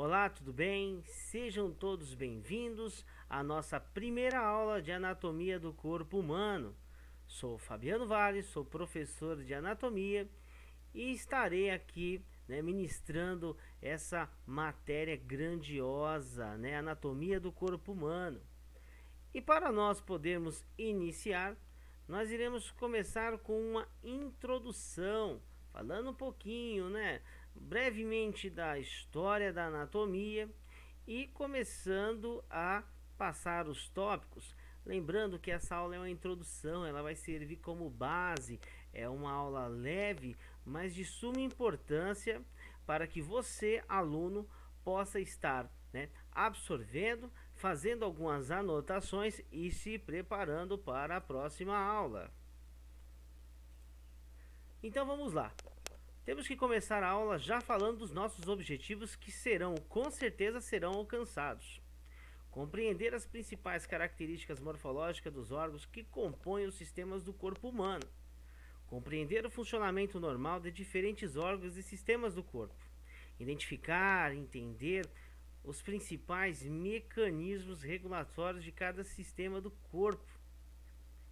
Olá, tudo bem? Sejam todos bem-vindos à nossa primeira aula de anatomia do corpo humano. Sou Fabiano Vale, sou professor de anatomia e estarei aqui, ministrando essa matéria grandiosa, anatomia do corpo humano. E para nós podermos iniciar, nós iremos começar com uma introdução, falando um pouquinho, brevemente da história da anatomia e começando a passar os tópicos. Lembrando que essa aula é uma introdução, ela vai servir como base, é uma aula leve, mas de suma importância para que você, aluno, possa estar absorvendo, fazendo algumas anotações e se preparando para a próxima aula. Então vamos lá. Temos que começar a aula já falando dos nossos objetivos que com certeza serão alcançados. Compreender as principais características morfológicas dos órgãos que compõem os sistemas do corpo humano. Compreender o funcionamento normal de diferentes órgãos e sistemas do corpo. Identificar, entender os principais mecanismos regulatórios de cada sistema do corpo.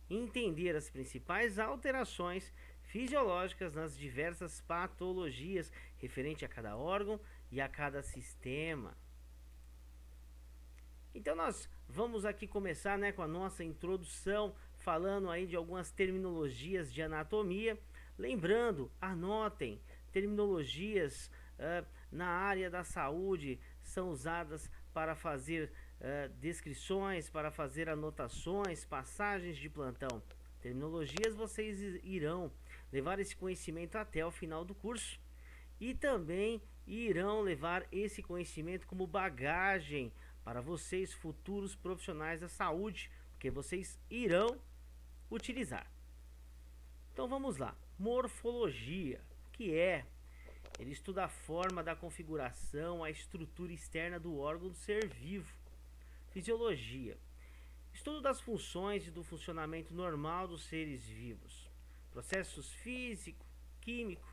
Entender as principais alterações fisiológicas nas diversas patologias referente a cada órgão e a cada sistema. Então nós vamos aqui começar com a nossa introdução, falando aí de algumas terminologias de anatomia. Lembrando, anotem, terminologias na área da saúde são usadas para fazer descrições, para fazer anotações, passagens de plantão. Terminologias vocês irão levar esse conhecimento até o final do curso e também irão levar esse conhecimento como bagagem para vocês, futuros profissionais da saúde, porque vocês irão utilizar. Então vamos lá. Morfologia, que ele estuda a forma da configuração, a estrutura externa do órgão do ser vivo. Fisiologia, estudo das funções e do funcionamento normal dos seres vivos. Processos físico, químico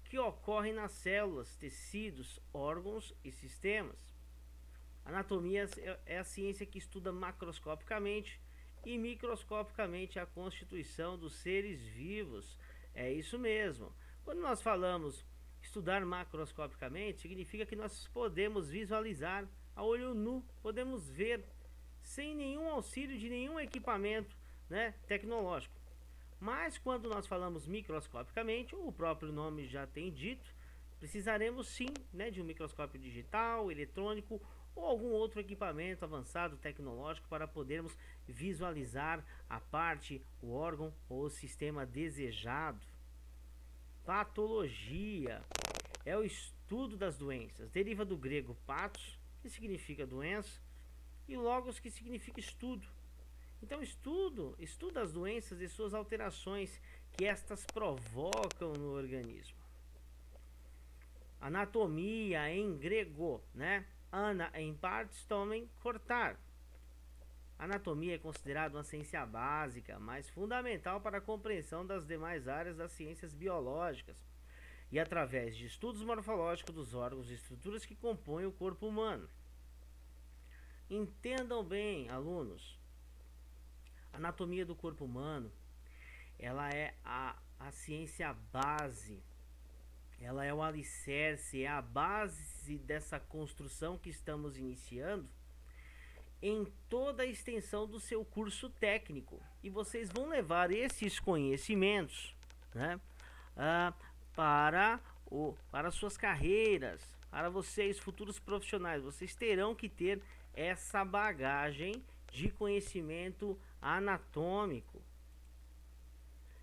que ocorrem nas células, tecidos, órgãos e sistemas. Anatomia é a ciência que estuda macroscopicamente e microscopicamente a constituição dos seres vivos. É isso mesmo. Quando nós falamos estudar macroscopicamente, significa que nós podemos visualizar a olho nu, podemos ver sem nenhum auxílio de nenhum equipamento tecnológico. Mas quando nós falamos microscopicamente, o próprio nome já tem dito, precisaremos sim de um microscópio digital, eletrônico ou algum outro equipamento avançado tecnológico para podermos visualizar a parte, o órgão ou o sistema desejado. Patologia é o estudo das doenças, deriva do grego pathos, que significa doença, e logos, que significa estudo. Então estuda as doenças e suas alterações que estas provocam no organismo. Anatomia em grego, ana em partes, tomem, cortar. Anatomia é considerada uma ciência básica, mas fundamental para a compreensão das demais áreas das ciências biológicas e através de estudos morfológicos dos órgãos e estruturas que compõem o corpo humano. Entendam bem, alunos, a anatomia do corpo humano, ela é a ciência base, ela é o alicerce, é a base dessa construção que estamos iniciando em toda a extensão do seu curso técnico. E vocês vão levar esses conhecimentos para suas carreiras, para vocês, futuros profissionais. Vocês terão que ter essa bagagem de conhecimento anatômico.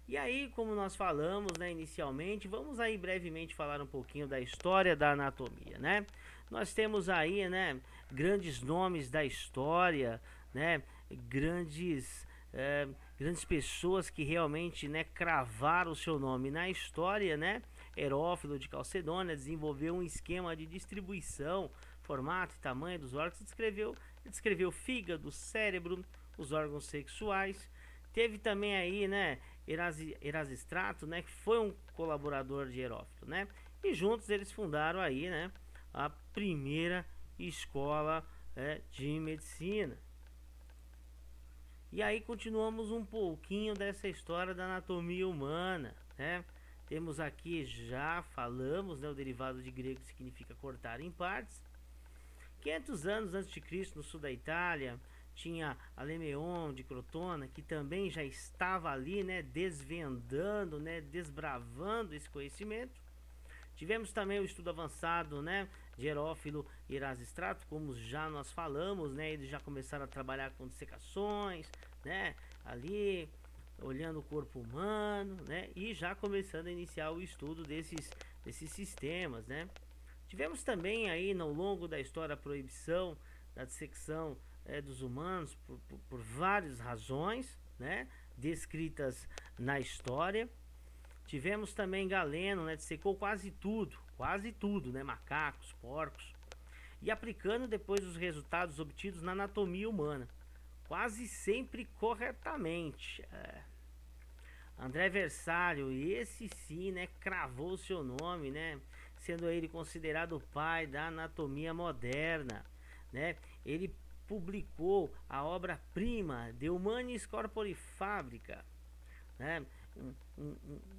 E aí, como nós falamos inicialmente, vamos aí brevemente falar um pouquinho da história da anatomia, Nós temos aí, grandes nomes da história, grandes pessoas que realmente, cravaram o seu nome na história, Herófilo de Calcedônia desenvolveu um esquema de distribuição, formato e tamanho dos órgãos, descreveu fígado, cérebro, os órgãos sexuais. Teve também aí, Erasistrato, que foi um colaborador de Herófilo, E juntos eles fundaram aí, a primeira escola de medicina. E aí continuamos um pouquinho dessa história da anatomia humana, né? Temos aqui, já falamos, né, o derivado de grego que significa cortar em partes. 500 anos antes de Cristo, no sul da Itália, tinha Alemeon de Crotona, que também já estava ali, né, desvendando, né, desbravando esse conhecimento. Tivemos também o estudo avançado, né, de Herófilo e Erasistrato, como já nós falamos, né, eles já começaram a trabalhar com dissecações, né, ali olhando o corpo humano, né, e já começando a iniciar o estudo desses sistemas, né. Tivemos também aí no longo da história a proibição da dissecção dos humanos por várias razões, né, descritas na história. Tivemos também Galeno, né, dissecou quase tudo, né, macacos, porcos, e aplicando depois os resultados obtidos na anatomia humana, quase sempre corretamente. André Versalho, esse sim, né, cravou seu nome, né, sendo ele considerado o pai da anatomia moderna, né? Ele publicou a obra-prima De Humanis Corpore Fabrica, né?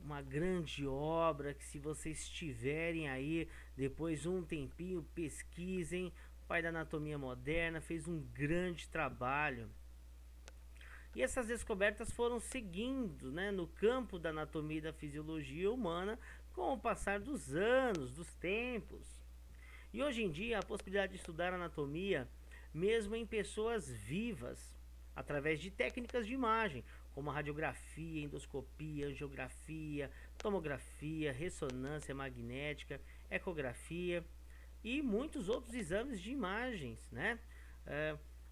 Uma grande obra que, se vocês tiverem aí depois um tempinho, pesquisem. O pai da anatomia moderna fez um grande trabalho. E essas descobertas foram seguindo, né, no campo da anatomia e da fisiologia humana com o passar dos anos, dos tempos. E hoje em dia a possibilidade de estudar anatomia mesmo em pessoas vivas, através de técnicas de imagem, como a radiografia, endoscopia, angiografia, tomografia, ressonância magnética, ecografia e muitos outros exames de imagens, né?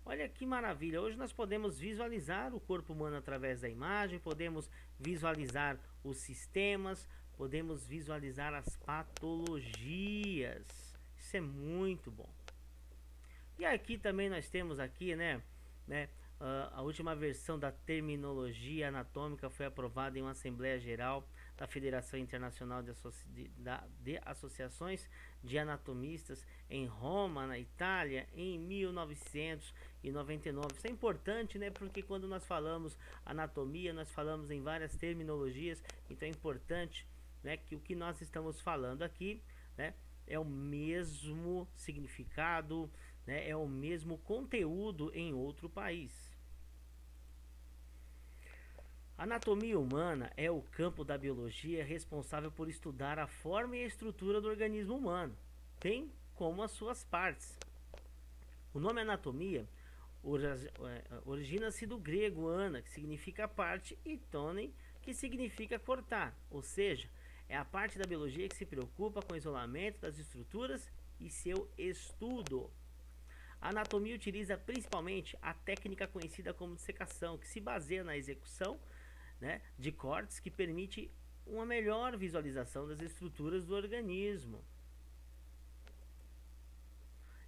Olha que maravilha, hoje nós podemos visualizar o corpo humano através da imagem, podemos visualizar os sistemas, podemos visualizar as patologias. Isso é muito bom. E aqui também nós temos aqui, né, a última versão da terminologia anatômica foi aprovada em uma Assembleia Geral da Federação Internacional de Associações de Anatomistas em Roma, na Itália, em 1999. Isso é importante, né? Porque quando nós falamos anatomia, nós falamos em várias terminologias. Então é importante, né, que o que nós estamos falando aqui, né, é o mesmo significado, né, é o mesmo conteúdo em outro país. A anatomia humana é o campo da biologia responsável por estudar a forma e a estrutura do organismo humano, bem como as suas partes. O nome anatomia origina-se do grego ana, que significa parte, e tonen, que significa cortar, ou seja, é a parte da biologia que se preocupa com o isolamento das estruturas e seu estudo. A anatomia utiliza principalmente a técnica conhecida como dissecação, que se baseia na execução, né, de cortes que permite uma melhor visualização das estruturas do organismo.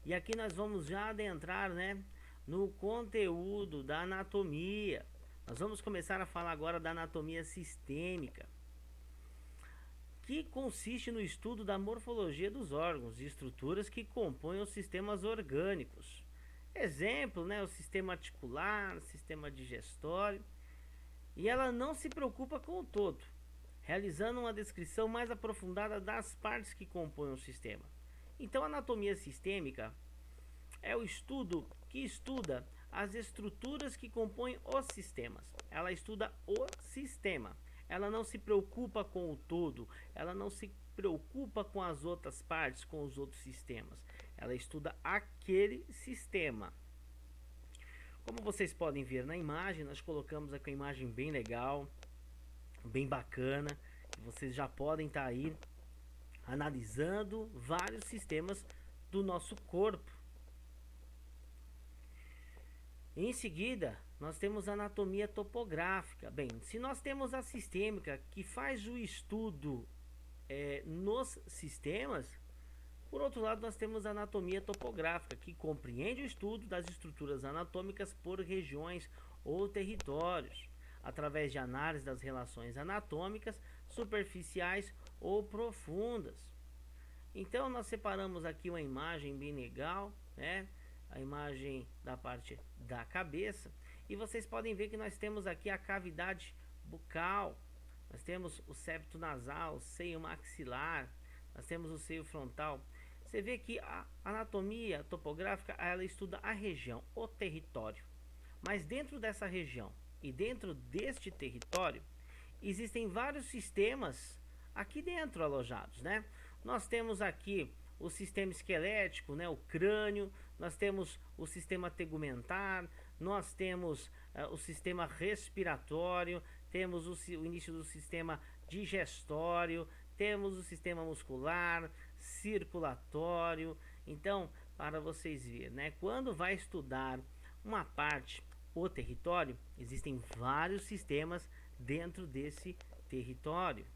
E aqui nós vamos já adentrar, né, no conteúdo da anatomia. Nós vamos começar a falar agora da anatomia sistêmica, que consiste no estudo da morfologia dos órgãos e estruturas que compõem os sistemas orgânicos. Exemplo, né, o sistema articular, o sistema digestório. E ela não se preocupa com o todo, realizando uma descrição mais aprofundada das partes que compõem o sistema. Então, a anatomia sistêmica é o estudo que estuda as estruturas que compõem os sistemas. Ela estuda o sistema. Ela não se preocupa com o todo, ela não se preocupa com as outras partes, com os outros sistemas. Ela estuda aquele sistema. Como vocês podem ver na imagem, nós colocamos aqui uma imagem bem legal, bem bacana. Vocês já podem estar aí analisando vários sistemas do nosso corpo. Em seguida, nós temos a anatomia topográfica. Bem, se nós temos a sistêmica, que faz o estudo nos sistemas, por outro lado, nós temos a anatomia topográfica, que compreende o estudo das estruturas anatômicas por regiões ou territórios, através de análise das relações anatômicas superficiais ou profundas. Então, nós separamos aqui uma imagem bem legal, né? A imagem da parte da cabeça. E vocês podem ver que nós temos aqui a cavidade bucal, nós temos o septo nasal, seio maxilar, nós temos o seio frontal. Você vê que a anatomia topográfica, ela estuda a região, o território. Mas dentro dessa região e dentro deste território, existem vários sistemas aqui dentro alojados, né? Nós temos aqui o sistema esquelético, né, o crânio, nós temos o sistema tegumentar, nós temos o sistema respiratório, temos o início do sistema digestório, temos o sistema muscular, circulatório. Então, para vocês verem, né, quando vai estudar uma parte, o território, existem vários sistemas dentro desse território.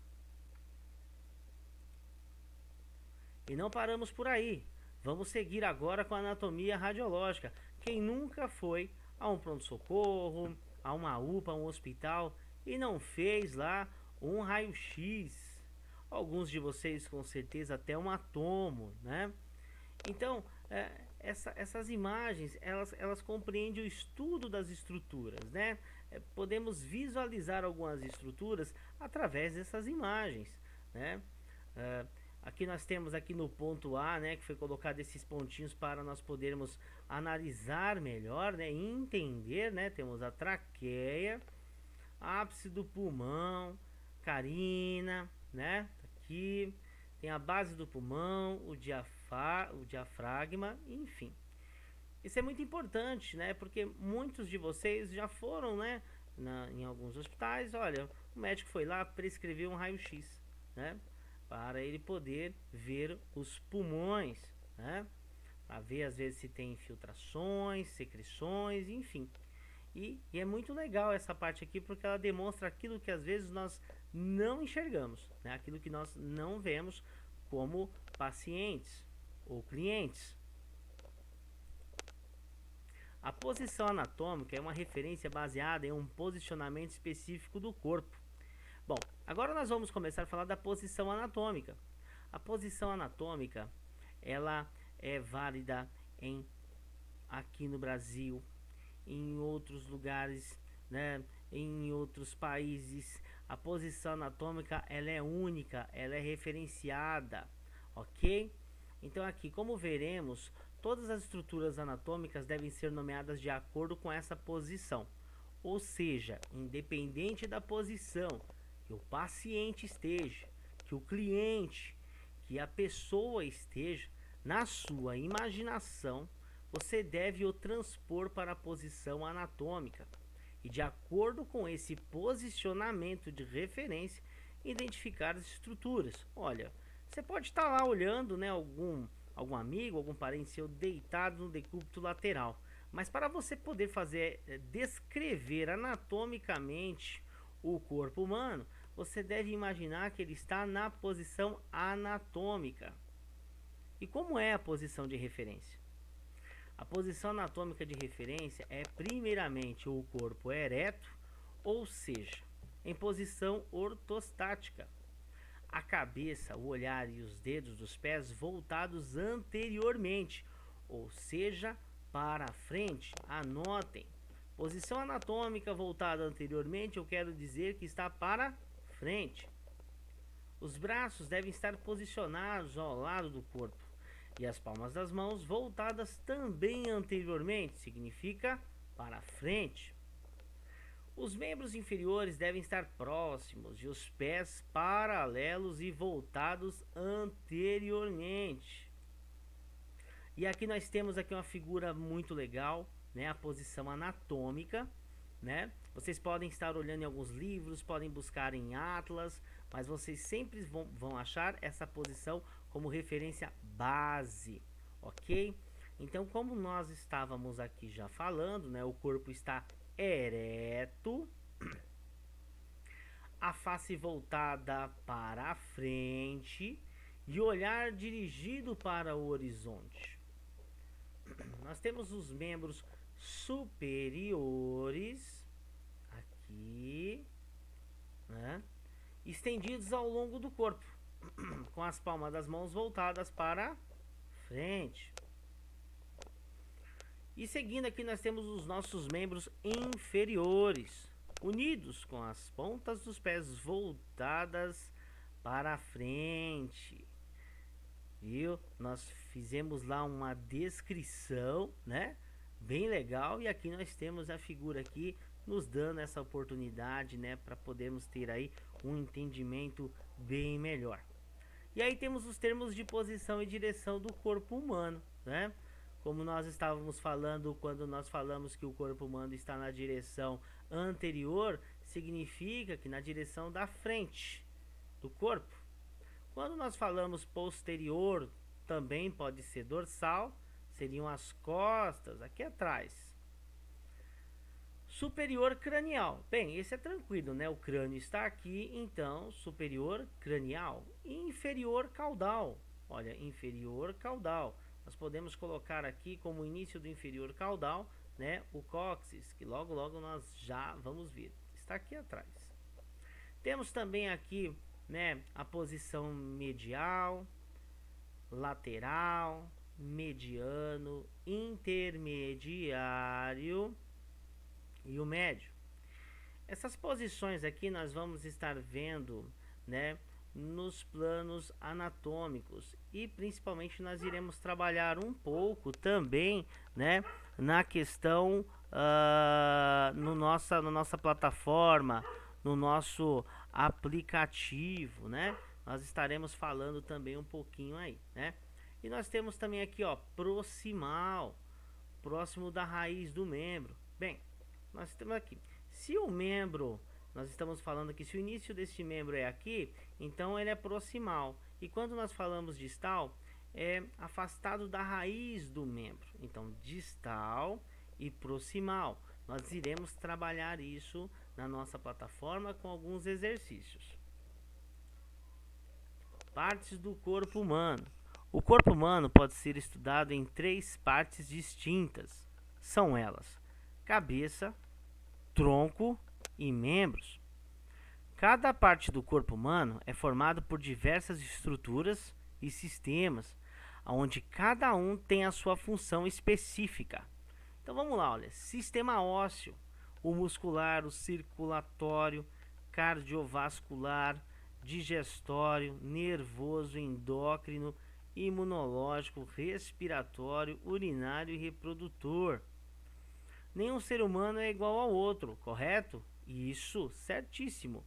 E não paramos por aí. Vamos seguir agora com a anatomia radiológica. Quem nunca foi a um pronto-socorro, a uma UPA, a um hospital e não fez lá um raio-x? Alguns de vocês com certeza até um atomo, né? Então, essas imagens, elas compreendem o estudo das estruturas, né? Podemos visualizar algumas estruturas através dessas imagens, né? Aqui nós temos aqui no ponto A, né, que foi colocado esses pontinhos para nós podermos analisar melhor, né, entender, né? Temos a traqueia, ápice do pulmão, carina, né? Aqui tem a base do pulmão, o diafragma, enfim. Isso é muito importante, né? Porque muitos de vocês já foram, né, em alguns hospitais. Olha, o médico foi lá, prescreveu um raio-x, né, para ele poder ver os pulmões, né? Para ver às vezes se tem infiltrações, secreções, enfim. E é muito legal essa parte aqui porque ela demonstra aquilo que às vezes nós não enxergamos, né? Aquilo que nós não vemos como pacientes ou clientes. A posição anatômica é uma referência baseada em um posicionamento específico do corpo. Bom, agora nós vamos começar a falar da posição anatômica. A posição anatômica, ela é válida aqui no Brasil, em outros lugares, né, em outros países. A posição anatômica, ela é única, ela é referenciada, ok? Então aqui, como veremos, todas as estruturas anatômicas devem ser nomeadas de acordo com essa posição. Ou seja, independente da posição que o paciente esteja, que o cliente, que a pessoa esteja, na sua imaginação, você deve o transpor para a posição anatômica. E de acordo com esse posicionamento de referência, identificar as estruturas. Olha, você pode estar lá olhando, né, algum amigo, algum parente seu deitado no decúbito lateral. Mas para você poder descrever anatomicamente o corpo humano, você deve imaginar que ele está na posição anatômica. E como é a posição de referência? A posição anatômica de referência é primeiramente o corpo ereto, ou seja, em posição ortostática. A cabeça, o olhar e os dedos dos pés voltados anteriormente, ou seja, para frente. Anotem. Posição anatômica voltada anteriormente, eu quero dizer que está para frente. Os braços devem estar posicionados ao lado do corpo e as palmas das mãos voltadas também anteriormente, significa para frente. Os membros inferiores devem estar próximos e os pés paralelos e voltados anteriormente. E aqui nós temos aqui uma figura muito legal, né? A posição anatômica, né? Vocês podem estar olhando em alguns livros, podem buscar em atlas, mas vocês sempre vão achar essa posição como referência base, ok? Então, como nós estávamos aqui já falando, né? O corpo está ereto, a face voltada para a frente e o olhar dirigido para o horizonte. Nós temos os membros superiores aqui, né, estendidos ao longo do corpo, com as palmas das mãos voltadas para frente. E seguindo aqui nós temos os nossos membros inferiores, unidos com as pontas dos pés voltadas para frente. Viu? Nós fizemos lá uma descrição, né? Bem legal. E aqui nós temos a figura aqui nos dando essa oportunidade, né? Para podermos ter aí um entendimento bem melhor. E aí temos os termos de posição e direção do corpo humano, né? Como nós estávamos falando quando nós falamos que o corpo humano está na direção anterior, significa que na direção da frente do corpo. Quando nós falamos posterior, também pode ser dorsal, seriam as costas aqui atrás. Superior cranial. Bem, esse é tranquilo, né? O crânio está aqui, então superior cranial. Inferior caudal. Olha, inferior caudal. Nós podemos colocar aqui como início do inferior caudal, né, o cóccix, que logo logo nós já vamos ver. Está aqui atrás. Temos também aqui, né, a posição medial, lateral, mediano, intermediário e o médio. Essas posições aqui nós vamos estar vendo, né, nos planos anatômicos, e principalmente nós iremos trabalhar um pouco também, né, na questão no nossa plataforma, no nosso aplicativo, né? Nós estaremos falando também um pouquinho aí, né? E nós temos também aqui, ó, proximal, próximo da raiz do membro. Bem, nós temos aqui, se o membro, nós estamos falando aqui, se o início deste membro é aqui, então ele é proximal. E quando nós falamos distal, é afastado da raiz do membro. Então, distal e proximal. Nós iremos trabalhar isso na nossa plataforma com alguns exercícios. Partes do corpo humano. O corpo humano pode ser estudado em 3 partes distintas. São elas: cabeça, tronco e membros. Cada parte do corpo humano é formado por diversas estruturas e sistemas, onde cada um tem a sua função específica. Então vamos lá, olha: sistema ósseo, o muscular, o circulatório, cardiovascular, digestório, nervoso, endócrino, imunológico, respiratório, urinário e reprodutor. Nenhum ser humano é igual ao outro, correto? Isso, certíssimo.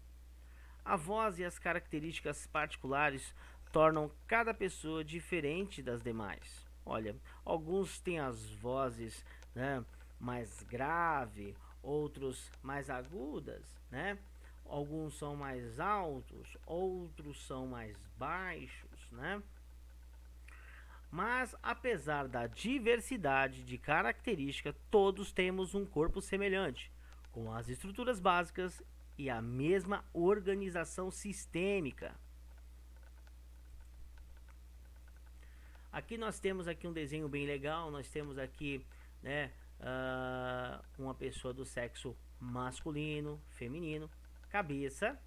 A voz e as características particulares tornam cada pessoa diferente das demais. Olha, alguns têm as vozes, né, mais grave, outros mais agudas, né? Alguns são mais altos, outros são mais baixos, né? Mas apesar da diversidade de características, todos temos um corpo semelhante, com as estruturas básicas e a mesma organização sistêmica. Aqui nós temos aqui um desenho bem legal. Nós temos aqui, né, uma pessoa do sexo masculino, feminino, cabeça,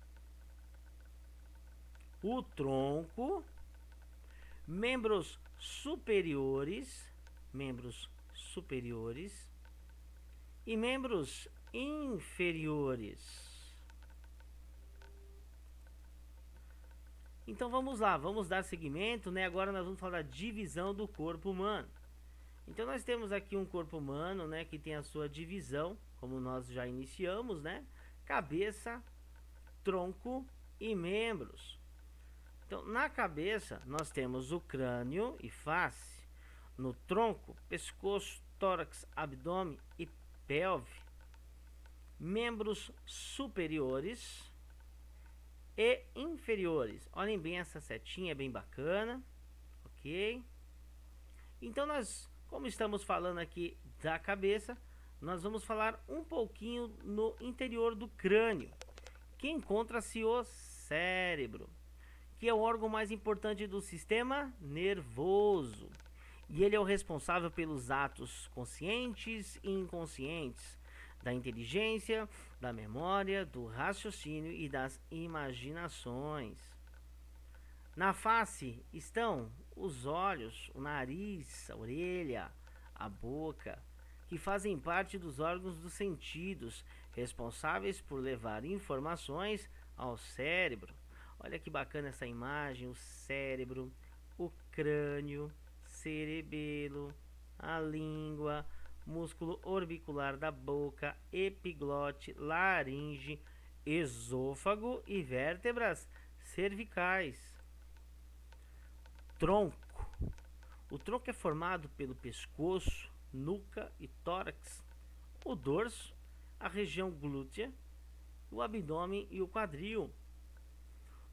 o tronco, membros superiores e membros inferiores. Então vamos lá, vamos dar seguimento, né? Agora nós vamos falar da divisão do corpo humano. Então nós temos aqui um corpo humano, né, que tem a sua divisão, como nós já iniciamos, né? Cabeça, tronco e membros. Então, na cabeça nós temos o crânio e face, no tronco, pescoço, tórax, abdômen e pelve, membros superiores e inferiores. Olhem bem, essa setinha é bem bacana, ok? Então nós, como estamos falando aqui da cabeça, nós vamos falar um pouquinho no interior do crânio, que encontra-se o cérebro, que é o órgão mais importante do sistema nervoso. E ele é o responsável pelos atos conscientes e inconscientes, da inteligência, da memória, do raciocínio e das imaginações. Na face estão os olhos, o nariz, a orelha, a boca, que fazem parte dos órgãos dos sentidos, responsáveis por levar informações ao cérebro. Olha que bacana essa imagem, o cérebro, o crânio, cerebelo, a língua, músculo orbicular da boca, epiglote, laringe, esôfago e vértebras cervicais. Tronco. O tronco é formado pelo pescoço, nuca e tórax, o dorso, a região glútea, o abdômen e o quadril.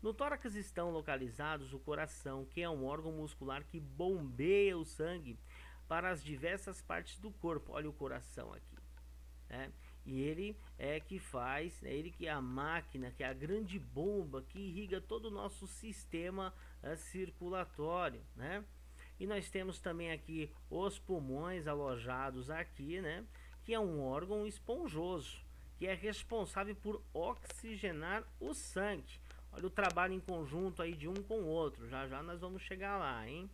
No tórax estão localizados o coração, que é um órgão muscular que bombeia o sangue para as diversas partes do corpo. Olha o coração aqui, né? E ele é que faz, ele que é a máquina, que é a grande bomba que irriga todo o nosso sistema circulatório, né? E nós temos também aqui os pulmões alojados aqui, né? Que é um órgão esponjoso, que é responsável por oxigenar o sangue. Olha o trabalho em conjunto aí de um com o outro. Já já nós vamos chegar lá, hein?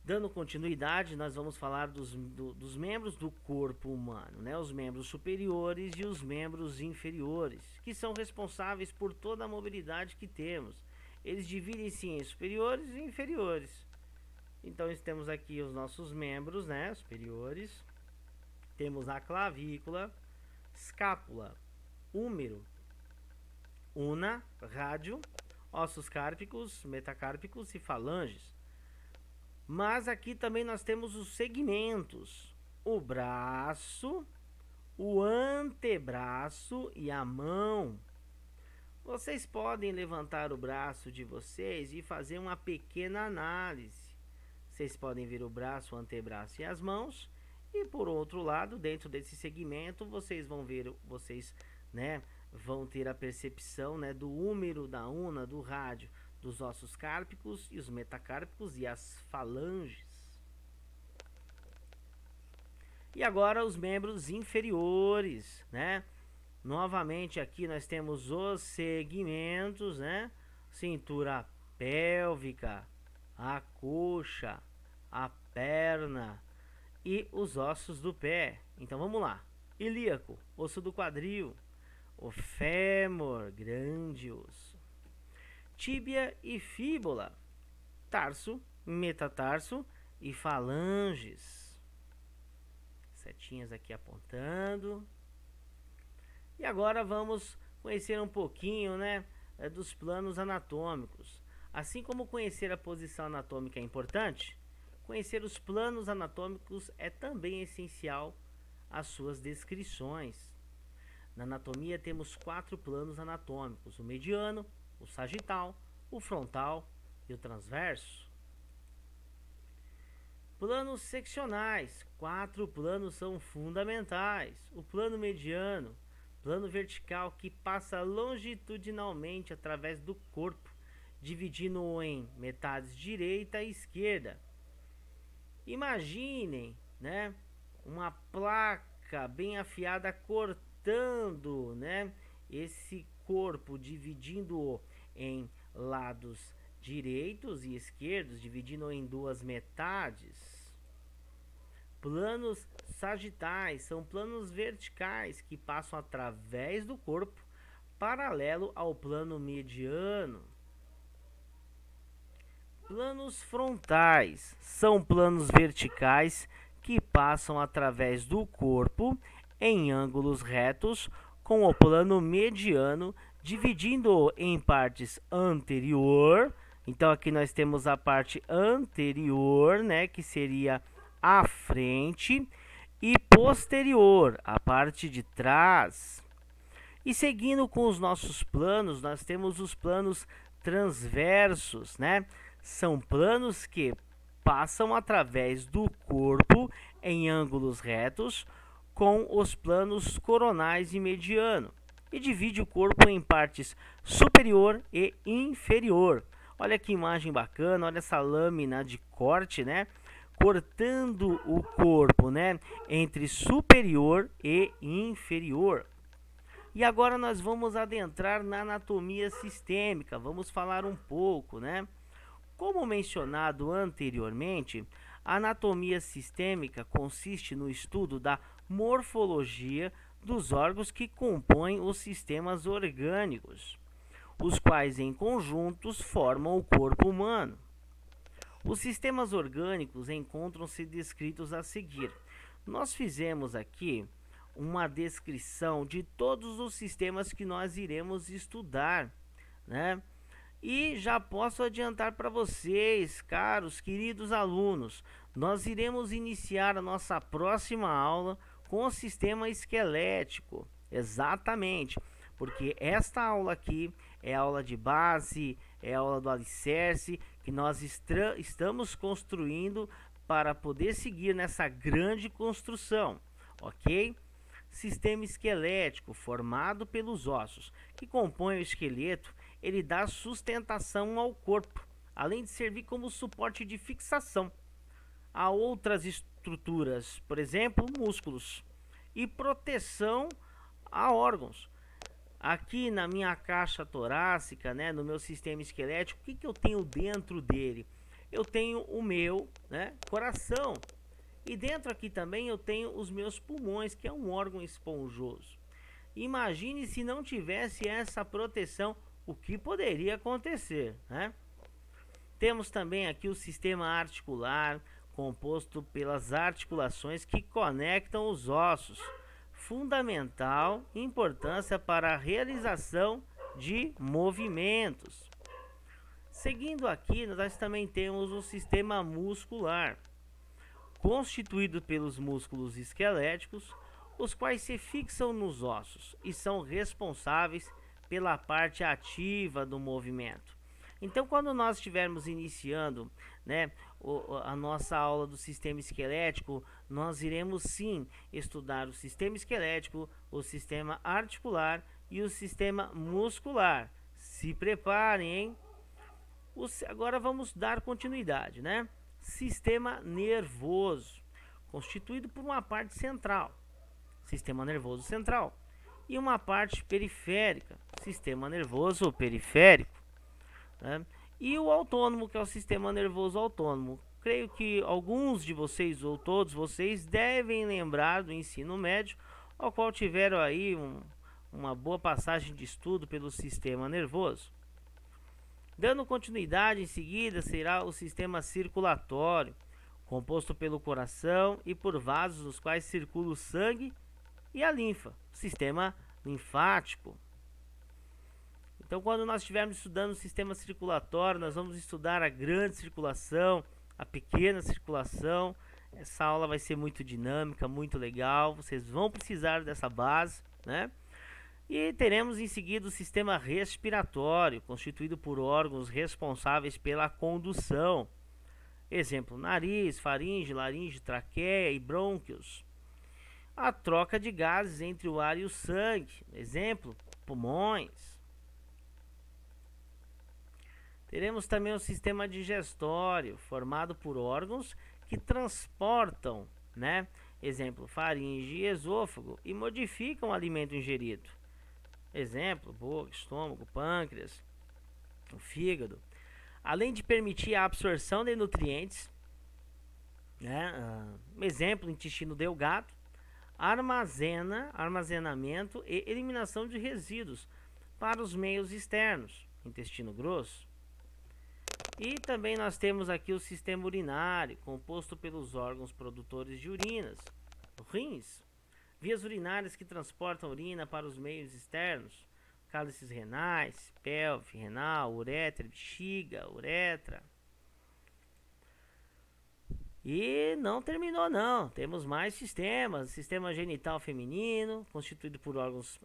Dando continuidade, nós vamos falar dos membros do corpo humano, né? Os membros superiores e os membros inferiores, que são responsáveis por toda a mobilidade que temos. Eles dividem-se em superiores e inferiores. Então, temos aqui os nossos membros, né? Superiores. Temos a clavícula, escápula, húmero, una, rádio, ossos cárpicos, metacárpicos e falanges. Mas aqui também nós temos os segmentos, o braço, o antebraço e a mão. Vocês podem levantar o braço de vocês e fazer uma pequena análise. Vocês podem ver o braço, o antebraço e as mãos. E por outro lado, dentro desse segmento, vocês vão ver, né, vão ter a percepção, né, do húmero, da una, do rádio, dos ossos cárpicos e os metacárpicos e as falanges. E agora os membros inferiores, né? Novamente aqui nós temos os segmentos, né? Cintura pélvica, a coxa, a perna e os ossos do pé. Então vamos lá. Ilíaco, osso do quadril, o fêmur, grande osso. Tíbia e fíbula, tarso, metatarso e falanges. Setinhas aqui apontando. E agora vamos conhecer um pouquinho, né, dos planos anatômicos. Assim como conhecer a posição anatômica é importante, conhecer os planos anatômicos é também essencial às suas descrições. Na anatomia temos 4 planos anatômicos: o mediano, o sagital, o frontal e o transverso. Planos seccionais. 4 planos são fundamentais. O plano mediano, plano vertical, que passa longitudinalmente através do corpo, dividindo-o em metades direita e esquerda. Imaginem, né, uma placa bem afiada cortando, né, esse corpo, dividindo-o em lados direitos e esquerdos, dividindo-o em 2 metades. Planos sagitais são planos verticais que passam através do corpo, paralelo ao plano mediano. Planos frontais são planos verticais que passam através do corpo em ângulos retos com o plano mediano, dividindo-o em partes anterior. Então aqui nós temos a parte anterior, né, que seria a frente, e posterior, a parte de trás. E seguindo com os nossos planos, nós temos os planos transversos, né? São planos que passam através do corpo em ângulos retos com os planos coronais e mediano, e divide o corpo em partes superior e inferior. Olha que imagem bacana, olha essa lâmina de corte, né? Cortando o corpo, né, entre superior e inferior. E agora nós vamos adentrar na anatomia sistêmica. Vamos falar um pouco, né? Como mencionado anteriormente, A anatomia sistêmica consiste no estudo da morfologia dos órgãos que compõem os sistemas orgânicos, os quais em conjuntos formam o corpo humano. Os sistemas orgânicos encontram-se descritos a seguir. Nós fizemos aqui uma descrição de todos os sistemas que nós iremos estudar, né? E já posso adiantar para vocês, caros, queridos alunos, nós iremos iniciar a nossa próxima aula com o sistema esquelético. Exatamente, porque esta aula aqui é a aula de base, é a aula do alicerce que nós estamos construindo para poder seguir nessa grande construção, ok? Sistema esquelético formado pelos ossos que compõem o esqueleto, ele dá sustentação ao corpo, além de servir como suporte de fixação a outras estruturas, por exemplo, músculos, e proteção a órgãos. Aqui na minha caixa torácica, né, no meu sistema esquelético, o que eu tenho dentro dele? Eu tenho o meu, né, coração. E dentro aqui também eu tenho os meus pulmões, que é um órgão esponjoso. Imagine se não tivesse essa proteção, o que poderia acontecer, né? Temos também aqui o sistema articular, composto pelas articulações que conectam os ossos. Fundamental importância para a realização de movimentos. Seguindo aqui, nós também temos o sistema muscular, constituído pelos músculos esqueléticos, os quais se fixam nos ossos e são responsáveis pela parte ativa do movimento. Então, quando nós estivermos iniciando, né, a nossa aula do sistema esquelético, nós iremos sim estudar o sistema esquelético, o sistema articular e o sistema muscular. Se preparem, hein? Agora vamos dar continuidade, né? Sistema nervoso, constituído por uma parte central, sistema nervoso central, e uma parte periférica, sistema nervoso periférico, né? E o autônomo, que é o sistema nervoso autônomo. Creio que alguns de vocês, ou todos vocês, devem lembrar do ensino médio, ao qual tiveram aí uma boa passagem de estudo pelo sistema nervoso. Dando continuidade, em seguida será o sistema circulatório, composto pelo coração e por vasos nos quais circula o sangue e a linfa, sistema linfático. Então, quando nós estivermos estudando o sistema circulatório, nós vamos estudar a grande circulação, a pequena circulação. Essa aula vai ser muito dinâmica, muito legal. Vocês vão precisar dessa base, né? E teremos em seguida o sistema respiratório, constituído por órgãos responsáveis pela condução. Exemplo, nariz, faringe, laringe, traqueia e brônquios. A troca de gases entre o ar e o sangue. Exemplo, pulmões. Teremos também o sistema digestório, formado por órgãos que transportam, né? Exemplo, faringe e esôfago, e modificam o alimento ingerido. Exemplo, boca, estômago, pâncreas, o fígado. Além de permitir a absorção de nutrientes, né? Exemplo, intestino delgado, armazenamento e eliminação de resíduos para os meios externos, intestino grosso. E também nós temos aqui o sistema urinário, composto pelos órgãos produtores de urinas, rins, vias urinárias que transportam urina para os meios externos, cálices renais, pelve renal, uretra, bexiga, uretra. E não terminou não, temos mais sistemas. Sistema genital feminino, constituído por órgãos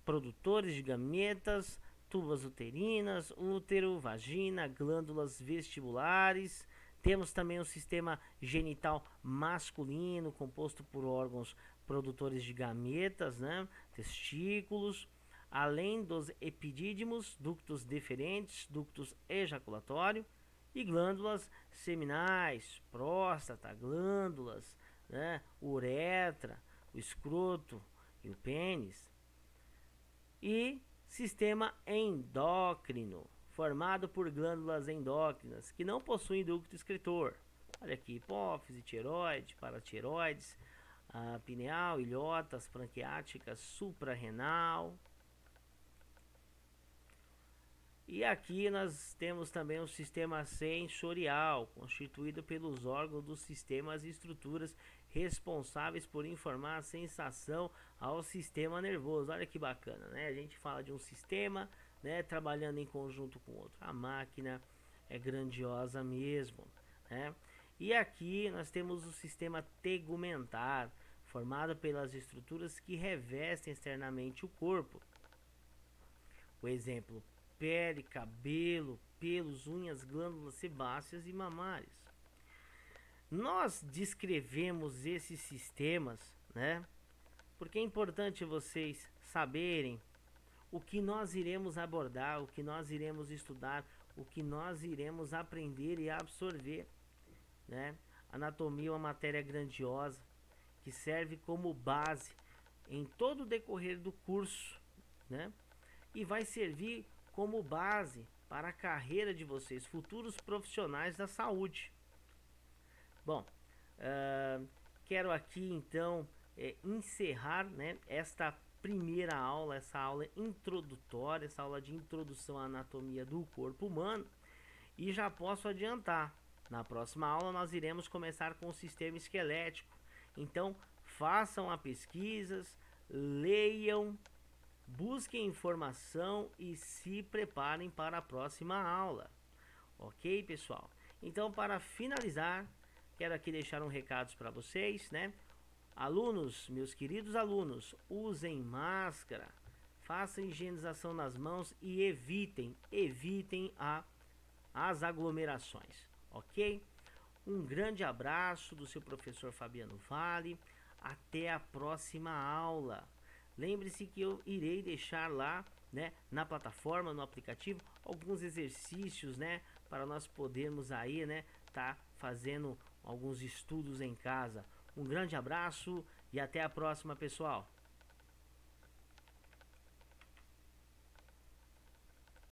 produtores de gametas, tubas uterinas, útero, vagina, glândulas vestibulares. Temos também o sistema genital masculino, composto por órgãos produtores de gametas, né? Testículos, além dos epidídimos, ductos deferentes, ductos ejaculatório e glândulas seminais, próstata, glândulas, né? Uretra, o escroto e o pênis. E sistema endócrino, formado por glândulas endócrinas que não possuem ducto excretor, Olha aqui, hipófise, tireoide, paratireoides, pineal, ilhotas, pancreáticas, suprarrenal. E aqui nós temos também o sistema sensorial, constituído pelos órgãos dos sistemas e estruturas responsáveis por informar a sensação ao sistema nervoso. Olha que bacana, né? A gente fala de um sistema, né, trabalhando em conjunto com outro. A máquina é grandiosa mesmo, né? E aqui nós temos o sistema tegumentar, formado pelas estruturas que revestem externamente o corpo. O exemplo: pele, cabelo, pelos, unhas, glândulas sebáceas e mamárias. Nós descrevemos esses sistemas, né? Porque é importante vocês saberem o que nós iremos abordar, o que nós iremos estudar, o que nós iremos aprender e absorver, né? Anatomia é uma matéria grandiosa que serve como base em todo o decorrer do curso, né? E vai servir como base para a carreira de vocês, futuros profissionais da saúde. Bom, quero aqui então encerrar, né, esta primeira aula, essa aula introdutória, essa aula de introdução à anatomia do corpo humano, e já posso adiantar, na próxima aula nós iremos começar com o sistema esquelético. Então façam as pesquisas, leiam, busquem informação e se preparem para a próxima aula. Ok, pessoal? Então, para finalizar, quero aqui deixar um recado para vocês, né? Alunos, meus queridos alunos, usem máscara, façam higienização nas mãos e evitem as aglomerações, ok? Um grande abraço do seu professor Fabiano Vale. Até a próxima aula. Lembre-se que eu irei deixar lá, né, na plataforma, no aplicativo, alguns exercícios, né, para nós podermos aí, né, tá fazendo alguns estudos em casa. Um grande abraço e até a próxima, pessoal.